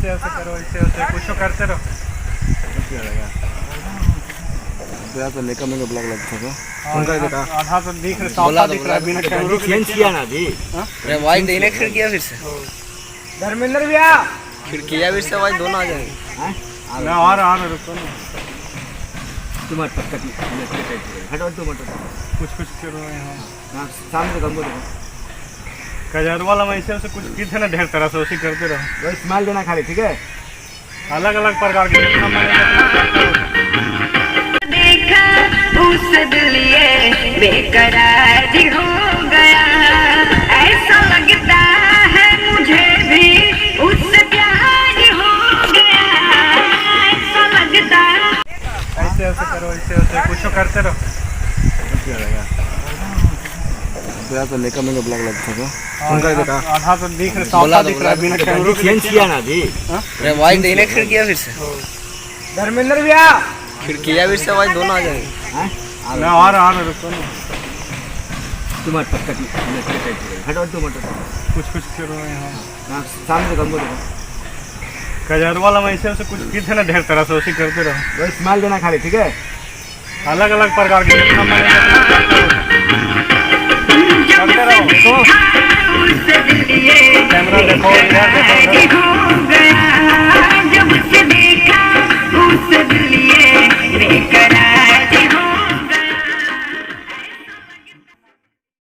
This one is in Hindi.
ऐसे करो, ऐसे कुछ तो करते रहो। तो लेकर मेरे ब्लॉग लगता था उनका देखा आधा तो दिख रहा, साफ दिख रहा है बिना कैमरे के। चेंज किया ना जी। अरे वाइट देने फिर किया फिर से धर्मेंद्र भैया फिर किया फिर से वाइट दोनों आ जाएंगे। मैं आ रहा रुको ना, तुम्हारे पक्का हटो तुम हटो कुछ करो यहाँ सामने कम करो कजर वाला में ऐसे कुछ की थे ना, ढेर तरह से उसी करते रहो। बस स्माइल देना खाली, ठीक है। अलग अलग प्रकार के जितना देखा उस दिल ये बेकरार हो गया, ऐसा लगता है मुझे भी उससे प्यार हो गया, ऐसा लगता ऐसे करो, ऐसे कुछ तो करते रहो। तो लेकर मेरे ब्लॉग लगता था उनका देखा आधा तो दिख रहा, साफ दिख रहा है बिना कैमरे के। चेंज किया ना जी। अरे वाइट देने फिर किया फिर से धर्मेंद्र भैया फिर किया फिर से वाइट दोनों आ जाएंगे। मैं आ रहा रुको ना, तुम्हारे पक्का हटो तुम हटो कुछ करो यहाँ सामने कम करो कजर वाला में ऐसे कुछ की थे ना, ढेर तरह से उसी करते रहो। बस स्माइल देना खाली, ठीक है। अलग अलग प्रकार के जितना करते रहो। देखो कैमरा देखो, इधर देखो।